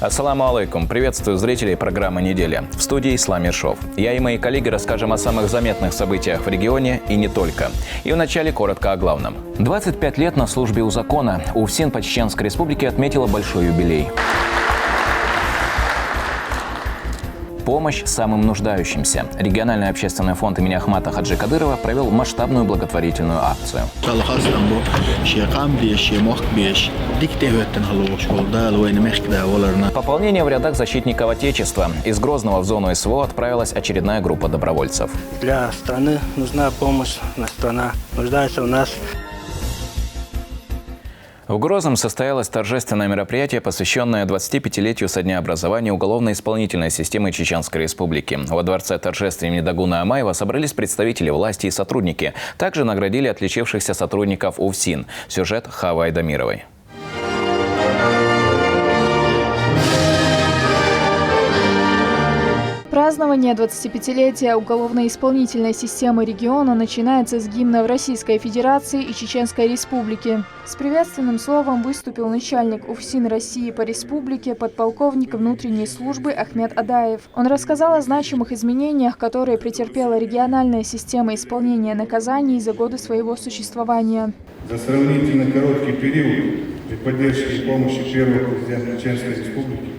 Ассаламу алейкум. Приветствую зрителей программы «Неделя». В студии Ислам Ершов. Я и мои коллеги расскажем о самых заметных событиях в регионе и не только. И вначале коротко о главном. 25 лет на службе у закона. УФСИН по Чеченской Республике отметила большой юбилей. Помощь самым нуждающимся. Региональный общественный фонд имени Ахмата Хаджи Кадырова провел масштабную благотворительную акцию. Пополнение в рядах защитников Отечества. Из Грозного в зону СВО отправилась очередная группа добровольцев. Для страны нужна помощь, страна нуждается в нас. В Грозном состоялось торжественное мероприятие, посвященное 25-летию со дня образования уголовно-исполнительной системы Чеченской Республики. Во дворце торжеств имени Дагуна Амаева собрались представители власти и сотрудники. Также наградили отличившихся сотрудников УФСИН. Сюжет Хавы Айдамировой. Празднование 25-летия уголовно-исполнительной системы региона начинается с гимна Российской Федерации и Чеченской Республики. С приветственным словом выступил начальник УФСИН России по республике, подполковник внутренней службы Ахмед Адаев. Он рассказал о значимых изменениях, которые претерпела региональная система исполнения наказаний за годы своего существования. За сравнительно короткий период при поддержке и помощи первого президента Чеченской Республики,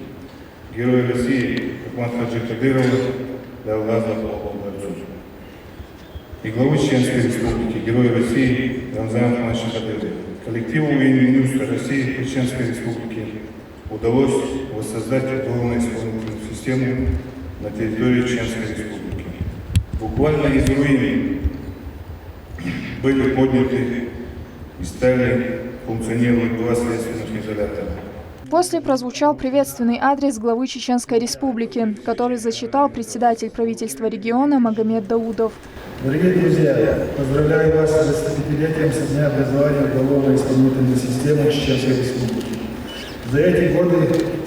Героя России Ахмата Хаджи Кадырова дал благодарность. И главу Чеченской Республики, Героя России Рамзана Ахматовича Кадырова. Коллективу Минюста России и Чеченской Республики удалось воссоздать уголовно-исполнительную систему на территории Чеченской Республики. Буквально из руин были подняты и стали функционировать два следственных изолятора. После прозвучал приветственный адрес главы Чеченской Республики, который зачитал председатель правительства региона Магомед Даудов. Дорогие друзья, поздравляю вас с 25-летием со дня образования уголовно-исполнительной системы Чеченской Республики. За эти годы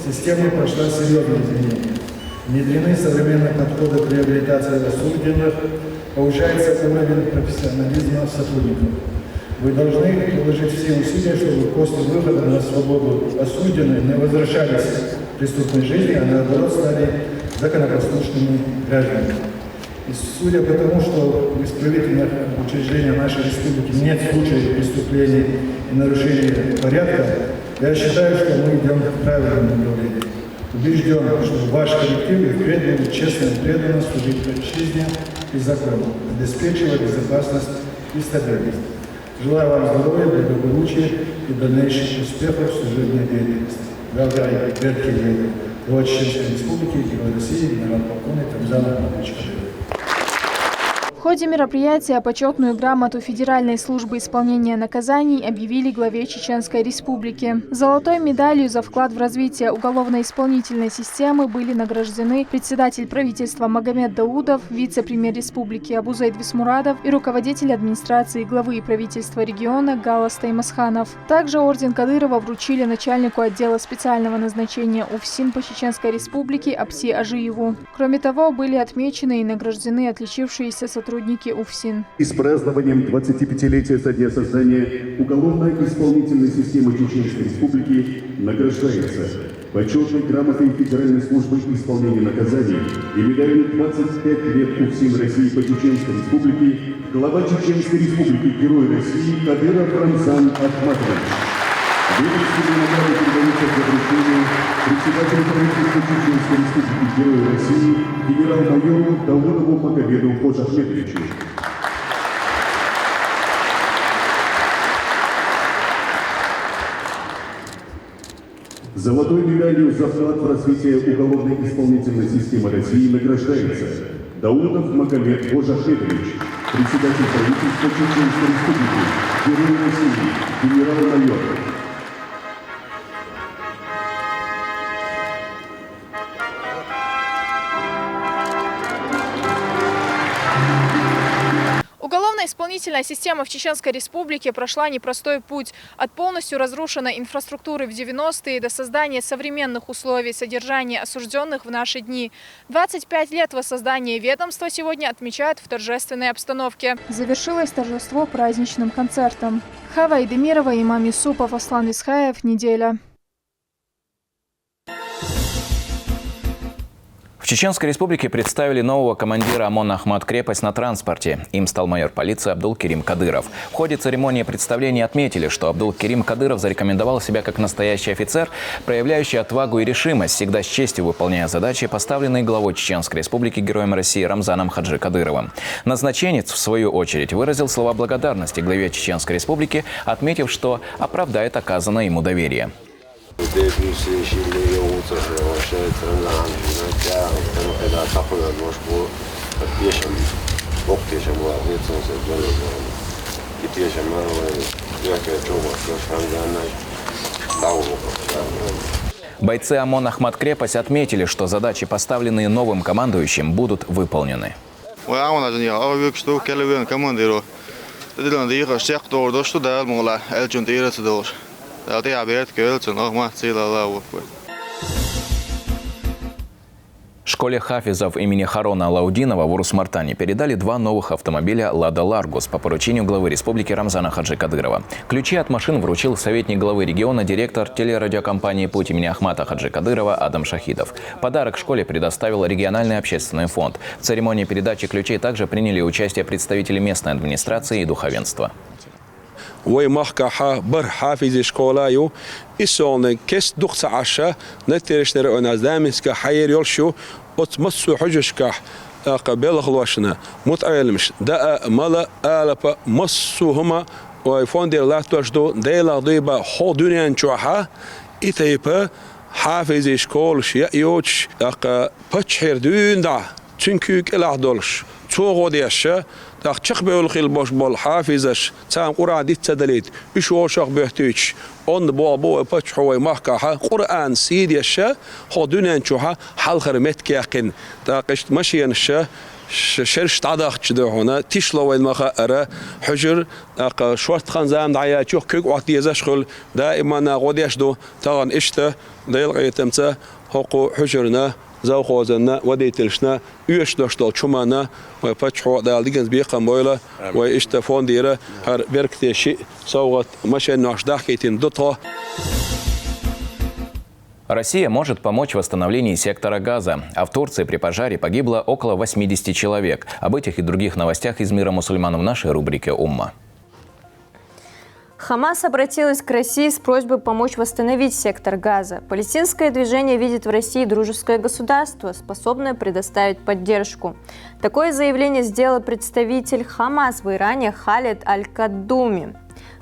система прошла серьезные изменения. Внедрены современные подходы к реабилитации осужденных, повышается уровень профессионализма сотрудников. Вы должны приложить все усилия, чтобы после выхода на свободу осужденные не возвращались к преступной жизни, а наоборот стали законопослушными гражданами. И судя по тому, что в исправительных учреждениях нашей республики нет случаев преступлений и нарушений порядка, я считаю, что мы идем в правильном направлении. Убежден, что ваш коллектив и впредь будет честно и преданно служить жизни и закону, обеспечивая безопасность и стабильность. Желаю вам здоровья, благополучия и дальнейших успехов в служебной деятельности. Дорогая ветки глава Чеченской Республики, Герой России, генерал-полковник Рамзан Ахматович Кадыров. В ходе мероприятия почетную грамоту Федеральной службы исполнения наказаний объявили главе Чеченской Республики. Золотой медалью за вклад в развитие уголовно-исполнительной системы были награждены председатель правительства Магомед Даудов, вице-премьер республики Абузайд Висмурадов и руководитель администрации главы и правительства региона Галас Таймасханов. Также орден Кадырова вручили начальнику отдела специального назначения УФСИН по Чеченской Республике Апси Ажиеву. Кроме того, были отмечены и награждены отличившиеся сотрудники УФСИН. И с празднованием 25-летия со дня создания уголовно-исполнительной системы Чеченской Республики награждается почетной грамотой Федеральной службы исполнения наказаний и медалью 25 лет УФСИН России по Чеченской Республике глава Чеченской Республики, Герой России Кадыров Рамзан Ахматович. Ведомственные награды передаются за вручение председателю правительства Чеченской Республики, Герою России, генерал-майору Даудову Магомеду Ходжахметовичу. Золотой медалью за вклад в развитие уголовно-исполнительной системы России награждается Даудов Магомед Ходжахметович, председатель правительства Чеченской Республики, Герой России, генерал-майор. Уголовно-исполнительная система в Чеченской Республике прошла непростой путь от полностью разрушенной инфраструктуры в 90-е до создания современных условий содержания осужденных в наши дни. 25 лет воссоздания ведомства сегодня отмечают в торжественной обстановке. Завершилось торжество праздничным концертом. Хава Айдамирова, Имам Юсупов, Аслан Исхаев. Неделя. Чеченской Республике представили нового командира ОМОН Ахмат Крепость на транспорте. Им стал майор полиции Абдул-Керим Кадыров. В ходе церемонии представления отметили, что Абдул-Керим Кадыров зарекомендовал себя как настоящий офицер, проявляющий отвагу и решимость, всегда с честью выполняя задачи, поставленные главой Чеченской Республики Героем России Рамзаном Хаджи Кадыровым. Назначенец, в свою очередь, выразил слова благодарности главе Чеченской Республики, отметив, что оправдает оказанное ему доверие. Бойцы ОМОН Ахмат Крепость отметили, что задачи, поставленные новым командующим, будут выполнены. Школе хафизов имени Харона Алаудинова в Урус-Мартане передали 2 новых автомобиля «Лада Ларгус» по поручению главы республики Рамзана Хаджи Кадырова. Ключи от машин вручил советник главы региона, директор телерадиокомпании «Путь» имени Ахмата Хаджи Кадырова Адам Шахидов. Подарок школе предоставил региональный общественный фонд. В церемонии передачи ключей также приняли участие представители местной администрации и духовенства. ومحكحة بر حافظ شكولايو إسون كس دخس عشا نترش نرأنا زامس كحير يلشو وتمسو حجش كح قبل خلوشنا متعلمش دا ملا آلبا مسوهما ويفوندر لا تجدو ديلا ضيبا خو دنيا نشوحا إتيبا حافظ شكول شيا يوتش بتشحر دون دا تنكوك الأعدولش توغو ديشا تاخ تشخبول خيل باش بول حافظش تام قرآن ديت تدليت يشوشخ بهتيش on بابو بتشحوي محكحة قرآن سيد يشا خدونا نشوها حال خرمت كيقين تاقشت مشيان الشا شرش تعداخ تشدو هنا تشلو وين مخا حجر شورت خنزام دعيا تشوك كوك وعطي زشخل دائما غوديش دو تاغن اشتا دايل غيتمتا حقو حجرنا زاوخوزنا وديتلشنا يشدشتل شمانا وفتحوا دالديجنز بيقام بويلا واشتفون ديره هر بركتي شيء صوغت مشى ناش دحكيتين ضدها. Россия может помочь в восстановлении сектора Газа. А в Турции при пожаре погибло около 80 человек. Об этих и других новостях из мира мусульман в нашей рубрике «Умма». Хамас обратилась к России с просьбой помочь восстановить сектор Газа. Палестинское движение видит в России дружеское государство, способное предоставить поддержку. Такое заявление сделал представитель Хамас в Иране Халид Аль-Каддуми.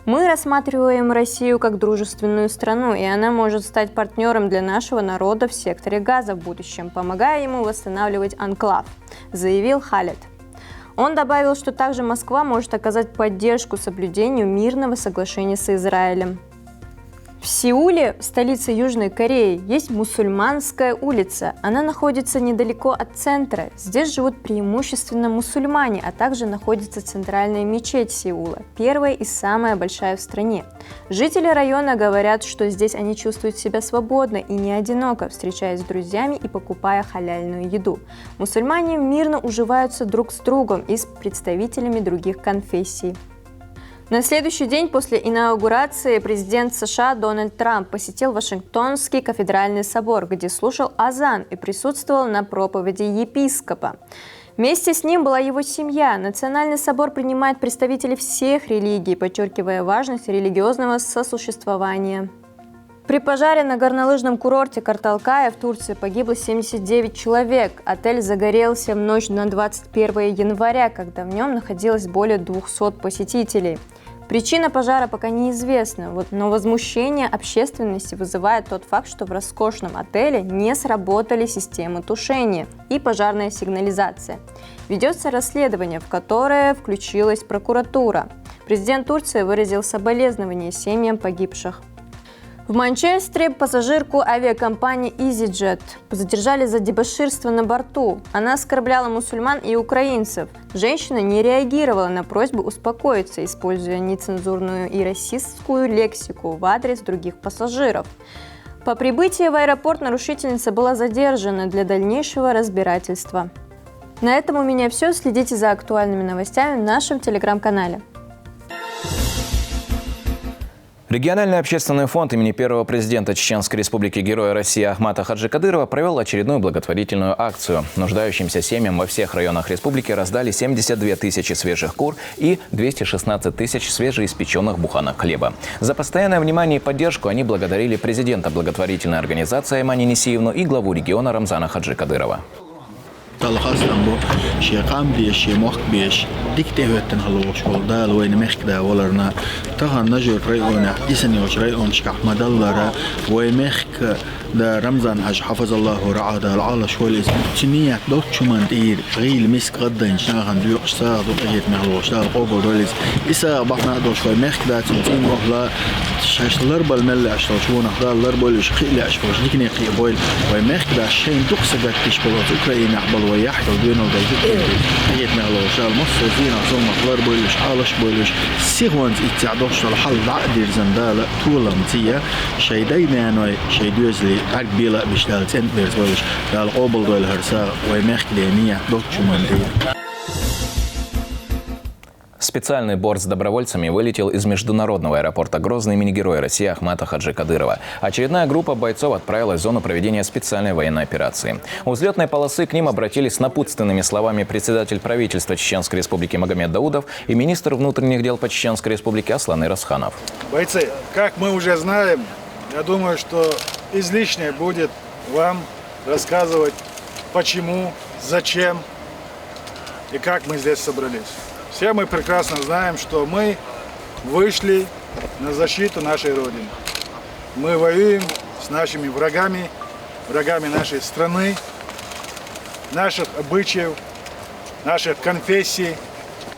Мы рассматриваем Россию как дружественную страну, и она может стать партнером для нашего народа в секторе Газа в будущем, помогая ему восстанавливать анклав, заявил Халид. Он добавил, что также Москва может оказать поддержку соблюдению мирного соглашения с Израилем. В Сеуле, столице Южной Кореи, есть мусульманская улица. Она находится недалеко от центра. Здесь живут преимущественно мусульмане, а также находится центральная мечеть Сеула, первая и самая большая в стране. Жители района говорят, что здесь они чувствуют себя свободно и не одиноко, встречаясь с друзьями и покупая халяльную еду. Мусульмане мирно уживаются друг с другом и с представителями других конфессий. На следующий день после инаугурации президент США Дональд Трамп посетил Вашингтонский кафедральный собор, где слушал азан и присутствовал на проповеди епископа. Вместе с ним была его семья. Национальный собор принимает представителей всех религий, подчеркивая важность религиозного сосуществования. При пожаре на горнолыжном курорте Карталкая в Турции погибло 79 человек. Отель загорелся в ночь на 21 января, когда в нем находилось более 200 посетителей. Причина пожара пока неизвестна, но возмущение общественности вызывает тот факт, что в роскошном отеле не сработали системы тушения и пожарная сигнализация. Ведется расследование, в которое включилась прокуратура. Президент Турции выразил соболезнования семьям погибших. В Манчестере пассажирку авиакомпании EasyJet задержали за дебоширство на борту. Она оскорбляла мусульман и украинцев. Женщина не реагировала на просьбу успокоиться, используя нецензурную и расистскую лексику в адрес других пассажиров. По прибытии в аэропорт нарушительница была задержана для дальнейшего разбирательства. На этом у меня все. Следите за актуальными новостями в нашем телеграм-канале. Региональный общественный фонд имени первого президента Чеченской Республики Героя России Ахмата Хаджи Кадырова провел очередную благотворительную акцию. Нуждающимся семьям во всех районах республики раздали 72 тысячи свежих кур и 216 тысяч свежеиспеченных буханок хлеба. За постоянное внимание и поддержку они благодарили президента благотворительной организации Аймани Несиевну и главу региона Рамзана Хаджи Кадырова. خاصة بو شيء قام بيش شيء موق بيش ديكته هتن هلوش والدال وين مخدا ولرنا تهان نجور ريونا إسني وش ريون شكح مدلرا ومخك دا رمضان حج حفظ الله ورعاه دا العالش والإسم تنيات دوت شمان دير غيل مسك غدا نشاغن ديوش ساغ دوت أجيت مهلوش دا القوبر دوليز إسا بحنا دوش ومخك دا تنتين وحلا شاش الاربا المل عشتو شونا خدا الاربا اللي شخيل عشتوش ديكني قي بويل ومخك دا شين دوكسا داكتش بلوت أوكراينا عبال ويحتو دينو دا أجيت مهلوش دا المصر زينا صوم خلار بويلش عالش بويلش سيغوانز إتعدوش الحل دعدير زندالة طولا متيا شي داينا نوي شي دوزلي عرق بيلا بيشتغل تنت بيرز بويلش دا القوبل دول هرسا ومخك دينيا دوت شمان دير. Специальный борт с добровольцами вылетел из международного аэропорта Грозный имени Героя России Ахмата Хаджи Кадырова. Очередная группа бойцов отправилась в зону проведения специальной военной операции. У взлетной полосы к ним обратились с напутственными словами председатель правительства Чеченской Республики Магомед Даудов и министр внутренних дел по Чеченской Республике Аслан Ирасханов. Бойцы, как мы уже знаем, я думаю, что излишне будет вам рассказывать, почему, зачем и как мы здесь собрались. Все мы прекрасно знаем, что мы вышли на защиту нашей Родины. Мы воюем с нашими врагами, врагами нашей страны, наших обычаев, наших конфессий.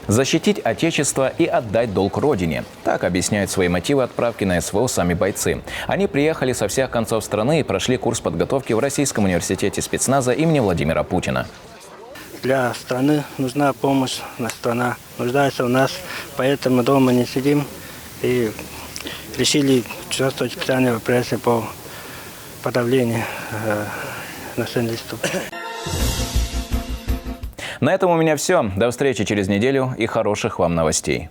Защитить Отечество и отдать долг Родине. Так объясняют свои мотивы отправки на СВО сами бойцы. Они приехали со всех концов страны и прошли курс подготовки в Российском университете спецназа имени Владимира Путина. Для страны нужна помощь, страна нуждается в нас, поэтому дома не сидим и решили участвовать в специальной операции по подавлению националистов. На этом у меня все. До встречи через неделю и хороших вам новостей.